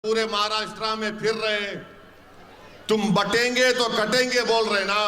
पूरे महाराष्ट्र में फिर रहे, तुम बटेंगे तो कटेंगे बोल रहे ना।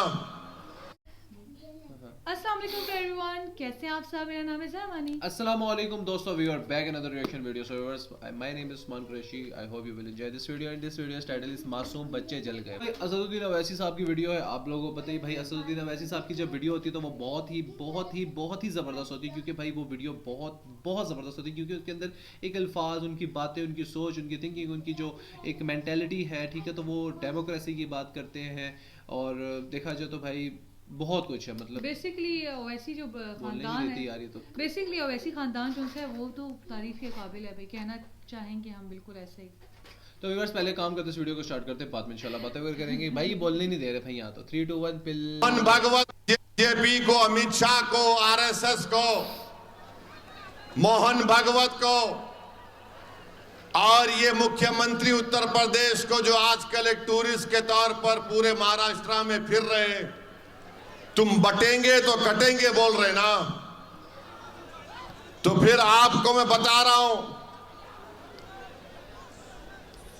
अस्सलाम वालेकुम एवरीवन, कैसे हैं आप सब। मेरा नाम है Zamani. Assalamu alaikum doston, we are back in another reaction video. So viewers, my name is Usman Qureshi. I hope you will enjoy this video, and this video's title is मासूम बच्चे जल गए। भाई असदुद्दीन अवैसी साहब की वीडियो है। आप लोगों को पता ही भाई असदुद्दीन अवैसी साहब की जब वीडियो होती है तो वो बहुत ही ज़बरदस्त होती है, क्योंकि भाई वो वीडियो बहुत ज़बरदस्त होती है, क्योंकि उसके अंदर एक अल्फाज, उनकी बातें, उनकी सोच, उनकी थिंकिंग, उनकी जो एक मेंटेलिटी है, ठीक है, तो वो डेमोक्रेसी की बात करते हैं। और देखा जाए तो भाई बहुत कुछ है, मतलब बेसिकली ओवैसी जो खानदान है, तो बेसिकली ओवैसी खानदान जो है वो तो तारीफ के काबिल है भाई, कहना चाहेंगे हम बिल्कुल ऐसे ही। तो व्यूअर्स पहले काम करते इस वीडियो को स्टार्ट करते हैं, बाद में इंशाल्लाह बातें और करेंगे। भाई बोलने नहीं दे रहे भाई यहाँ तो 3 2 1 पिल। मोहन भागवत जेपी को, अमित शाह को, आरएसएस को, मोहन भागवत को और ये मुख्यमंत्री उत्तर प्रदेश को जो आजकल एक टूरिस्ट के तौर पर पूरे महाराष्ट्र में फिर रहे, तुम बटेंगे तो कटेंगे बोल रहे ना। तो फिर आपको मैं बता रहा हूं,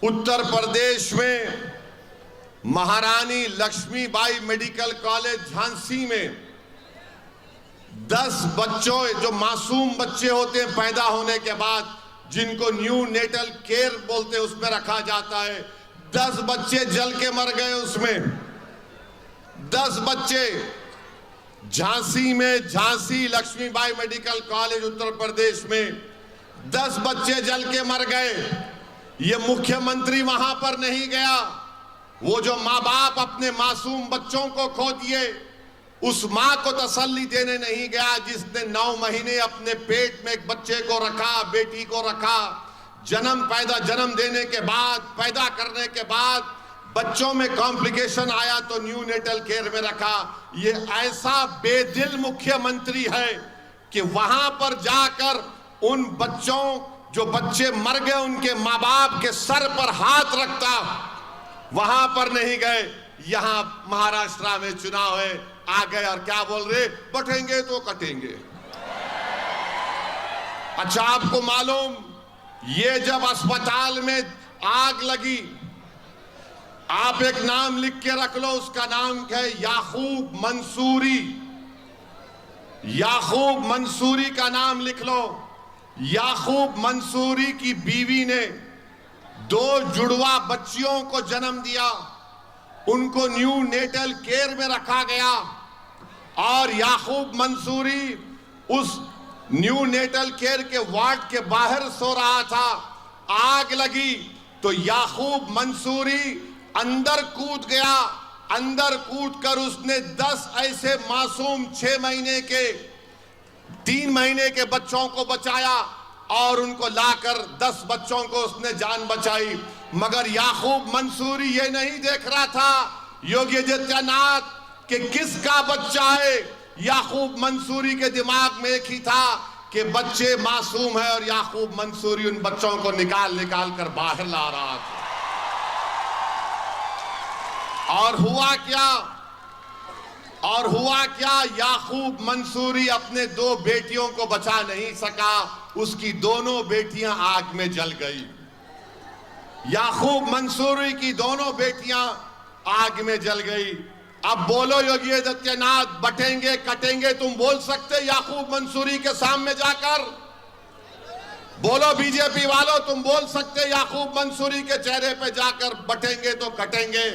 उत्तर प्रदेश में महारानी लक्ष्मीबाई मेडिकल कॉलेज झांसी में 10 बच्चों, जो मासूम बच्चे होते हैं पैदा होने के बाद, जिनको न्यू नेटल केयर बोलते हैं, उसमें रखा जाता है, 10 बच्चे जल के मर गए उसमें। 10 बच्चे झांसी में, झांसी लक्ष्मीबाई मेडिकल कॉलेज उत्तर प्रदेश में 10 बच्चे जल के मर गए। ये मुख्यमंत्री वहां पर नहीं गया। वो जो माँ बाप अपने मासूम बच्चों को खो दिए, उस माँ को तसल्ली देने नहीं गया जिसने 9 महीने अपने पेट में एक बच्चे को रखा, बेटी को रखा। जन्म देने के बाद, पैदा करने के बाद बच्चों में कॉम्प्लिकेशन आया तो न्यू नेटल केयर में रखा। ये ऐसा बेदिल मुख्यमंत्री है कि वहां पर जाकर उन बच्चों, जो बच्चे मर गए, उनके माँ बाप के सर पर हाथ रखता, वहां पर नहीं गए। यहां महाराष्ट्र में चुनाव है, आ गए और क्या बोल रहे, बटेंगे तो कटेंगे। अच्छा, आपको मालूम, ये जब अस्पताल में आग लगी, आप एक नाम लिख के रख लो, उसका नाम है याकूब मंसूरी। याकूब मंसूरी का नाम लिख लो। याकूब मंसूरी की बीवी ने 2 जुड़वा बच्चियों को जन्म दिया, उनको न्यू नेटल केयर में रखा गया। और याकूब मंसूरी उस न्यू नेटल केयर के वार्ड के बाहर सो रहा था, आग लगी तो याकूब मंसूरी अंदर कूद गया। अंदर कूदकर उसने 10 ऐसे मासूम 6 महीने के, 3 महीने के बच्चों को बचाया और उनको लाकर 10 बच्चों को उसने जान बचाई। मगर याकूब मंसूरी ये नहीं देख रहा था, योगी आदित्यनाथ, कि किसका बच्चा है। याकूब मंसूरी के दिमाग में एक ही था कि बच्चे मासूम है, और याकूब मंसूरी उन बच्चों को निकाल कर बाहर ला रहा था। और हुआ क्या, याकूब मंसूरी अपने 2 बेटियों को बचा नहीं सका, उसकी दोनों बेटियां आग में जल गई। याकूब मंसूरी की दोनों बेटियां आग में जल गई। अब बोलो योगी आदित्यनाथ, बटेंगे कटेंगे तुम बोल सकते याकूब मंसूरी के सामने जाकर? बोलो बीजेपी वालों, तुम बोल सकते याकूब मंसूरी के चेहरे पे जाकर बटेंगे तो कटेंगे?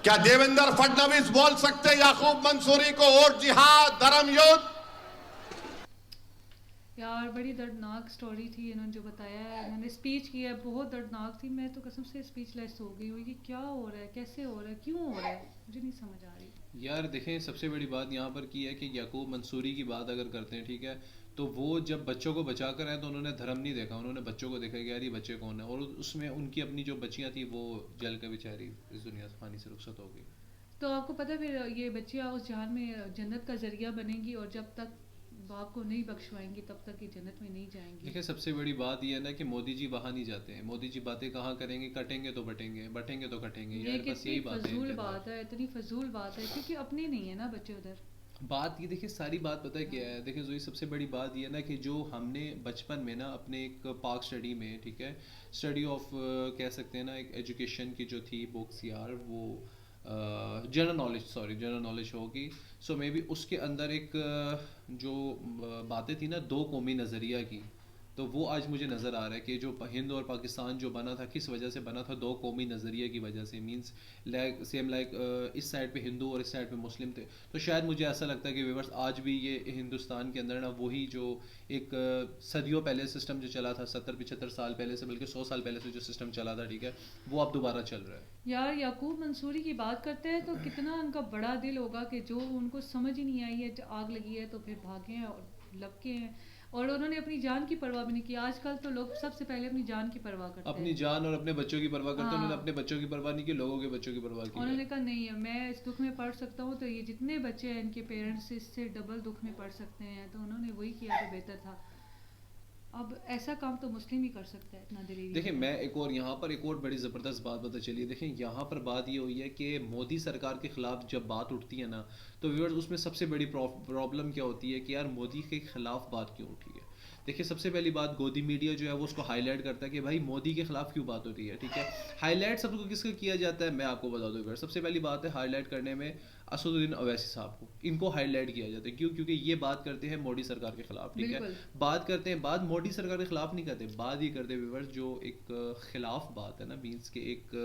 क्या देवेंद्र फडणवीस बोल सकते याकूब मंसूरी को वोट जिहाद, धर्म युद्ध? यार बड़ी दर्दनाक स्टोरी थी, इन्होंने जो बताया है, इन्होंने स्पीच की है, बहुत दर्दनाक थी। मैं तो कसम से स्पीचलेस हो गई हूँ। ये क्या हो रहा है, कैसे हो रहा है, क्यों हो रहा है, मुझे नहीं समझ आ रही। यार देखें, सबसे बड़ी बात यहाँ पर की है कि याकूब मंसूरी की बात अगर करते हैं, ठीक है, तो वो जब बच्चों को बचा कर आए तो उन्होंने धर्म नहीं देखा, उन्होंने बच्चों को देखा कि यार ये बच्चे कौन है। और उसमें उनकी अपनी जो बच्चियाँ थी वो जल कर बेचारी इस दुनिया से पानी से रुखसत हो गई। तो आपको पता फिर ये बच्चियाँ उस जहान में जन्नत का जरिया बनेंगी, और जब तक बाप को नहीं बख्शवाएंगी तब तक ये जन्नत में नहीं जाएंगी। देखिए, सबसे बड़ी बात ये है ना कि मोदी जी वहाँ नहीं जाते हैं। मोदी जी बातें कहाँ करेंगे, कटेंगे तो बटेंगे, बटेंगे तो कटेंगे। ये यार बस यही बात है, फजूल बात है, इतनी फजूल बात है, क्योंकि अपने नहीं है ना बच्चे उधर। بات یہ دیکھیں ساری بات پتہ ہے کیا ہے. دیکھیں زوئی سب سے بڑی بات یہ ہے نا کہ جو ہم نے بچپن میں نا اپنے ایک پاک اسٹڈی میں ٹھیک ہے اسٹڈی آف کہہ سکتے ہیں نا ایک ایجوکیشن کی جو تھی بکس یار وہ جنرل نالج ہوگی. سو مے بی اس کے اندر ایک جو باتیں تھیں نا دو قومی نظریہ کی, تو وہ آج مجھے نظر آ رہا ہے کہ جو ہند اور پاکستان جو بنا تھا کس وجہ سے بنا تھا, دو قومی نظریے کی وجہ سے. مینس لائک اس سائڈ پہ ہندو اور اس سائڈ پہ مسلم تھے. تو شاید مجھے ایسا لگتا ہے کہ ویورس آج بھی یہ ہندوستان کے اندر نا وہی جو ایک صدیوں پہلے سسٹم جو چلا تھا 70-75 سال پہلے سے بلکہ 100 سال پہلے سے جو سسٹم چلا تھا ٹھیک ہے وہ اب دوبارہ چل رہا ہے. یار یعقوب منصوری کی بات کرتے ہیں تو کتنا ان کا بڑا دل ہوگا کہ جو ان کو سمجھ ہی نہیں آئی ہے, آگ لگی ہے تو پھر بھاگے ہیں اور لپکے ہیں, اور انہوں نے اپنی جان کی پرواہ بھی نہیں کی. آج کل تو لوگ سب سے پہلے اپنی جان کی پرواہ کرتے ہیں, اپنی جان اور اپنے بچوں کی پرواہ کرتے ہیں. انہوں نے اپنے بچوں کی پرواہ نہیں کی, لوگوں کے بچوں کی پرواہ کی. انہوں نے کہا نہیں ہے میں اس دکھ میں پڑ سکتا ہوں تو یہ جتنے بچے ہیں ان کے پیرنٹس اس سے ڈبل دکھ میں پڑ سکتے ہیں, تو انہوں نے وہی کیا تو بہتر تھا. اب ایسا کام تو مسلم ہی کر سکتا ہے اتنا دلیری. دیکھیں میں ایک اور بڑی زبردست بات پتہ چلی. دیکھیں یہاں پر بات یہ ہوئی ہے کہ مودی سرکار کے خلاف جب بات اٹھتی ہے نا تو ویورز اس میں سب سے بڑی پرابلم کیا ہوتی ہے کہ یار مودی کے خلاف بات کیوں اٹھی ہے. دیکھیں سب سے پہلی بات گودی میڈیا جو ہے وہ اس کو ہائی لائٹ کرتا ہے کہ بھائی مودی کے خلاف کیوں بات ہوتی ہے. ٹھیک ہے ہائی لائٹ سب کو کس کا کیا جاتا ہے میں آپ کو بتا دوں. سب سے پہلی بات ہے ہائی لائٹ کرنے میں اسد الدین اویسی صاحب کو, ان کو ہائی لائٹ کیا جاتا ہے. کیوں؟ کیونکہ یہ بات کرتے ہیں مودی سرکار کے خلاف. ٹھیک ہے بات کرتے ہیں, بات مودی سرکار کے خلاف نہیں کرتے, بات یہ کرتے ویورز جو ایک خلاف بات ہے نا مینس کہ ایک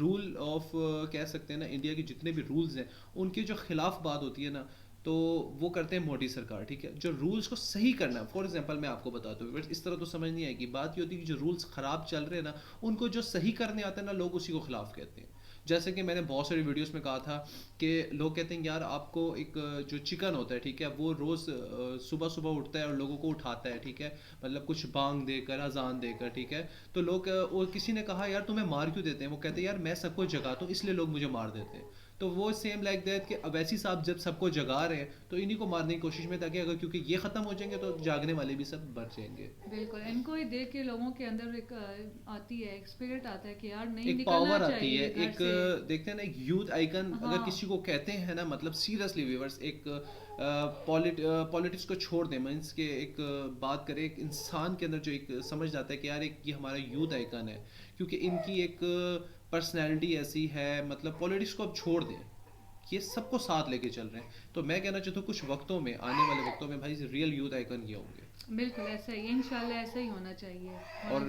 رول آف کہہ سکتے ہیں نا انڈیا کے جتنے بھی رولز ہیں ان کے جو خلاف بات ہوتی ہے نا تو وہ کرتے ہیں مودی سرکار. ٹھیک ہے جو رولز کو صحیح کرنا ہے, فار ایگزامپل میں آپ کو بتاتا ہوں اس طرح تو سمجھ نہیں آئے گی. بات یہ ہوتی ہے کہ جو رولز خراب چل رہے ہیں نا ان کو جو صحیح کرنے آتے ہیں نا لوگ اسی کو خلاف کہتے ہیں. جیسے کہ میں نے بہت ساری ویڈیوز میں کہا تھا کہ لوگ کہتے ہیں یار آپ کو ایک جو چکن ہوتا ہے ٹھیک ہے وہ روز صبح اٹھتا ہے اور لوگوں کو اٹھاتا ہے. ٹھیک ہے مطلب کچھ بانگ دے کر اذان دے کر. ٹھیک ہے تو لوگ اور کسی نے کہا یار تمہیں مار کیوں دیتے ہیں, وہ کہتے ہیں یار میں سب کو جگاتا ہوں اس لیے لوگ مجھے مار دیتے ہیں. تو وہ سیم لائک دیٹ کہ اویسی صاحب جب سب کو جگا رہے ہیں تو انہیں کو مارنے کی کوشش میں تاکہ اگر کیونکہ یہ ختم ہو جائیں گے تو جاگنے والے بھی سب بچ جائیں گے. بالکل ان کو ہی دیکھ کے لوگوں کے اندر ایک آتی ہے ایک اسپرٹ آتا ہے کہ یار نہیں ایک نکلنا پاور چاہیے آتی ہے, ایک دیکھتے ہیں نا ایک یوتھ آئیکن اگر کسی کو کہتے ہیں نا مطلب سیریسلی ویورز ایک پالیٹکس کو چھوڑ دیں مینس کہ ایک بات کریں ایک انسان کے اندر جو ایک سمجھ جاتا ہے کہ یار ایک یہ ہمارا یوتھ آئیکن ہے کیونکہ ان کی ایک پرسنالٹی ایسی ہے. مطلب پالیٹکس کو اب چھوڑ دیں, یہ سب کو ساتھ لے کے چل رہے ہیں. تو میں کہنا چاہتا ہوں کچھ وقتوں میں آنے والے وقتوں میں بھائی ریئل یوتھ آئیکن یہ ہوں گے. بالکل ایسا ہی انشاءاللہ ایسا ہی ہونا چاہیے. اور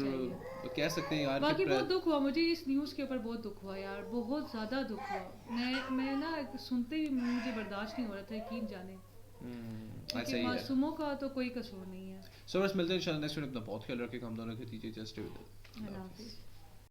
کہہ سکتے ہیں یار باقی بہت دکھ ہوا مجھے اس نیوز کے اوپر, بہت دکھ ہوا یار, بہت زیادہ دکھ ہوا. میں نا سنتے ہی مجھے برداشت نہیں ہو رہا تھا, یقین جانے کیونکہ معصوموں کا تو کوئی قصور نہیں ہے. سو بس ملتے ہیں انشاءاللہ نیکسٹ ویڈیو. اپنا بہت خیال رکھیں, ہم دونوں کے دیجیے جسٹ اللہ حافظ.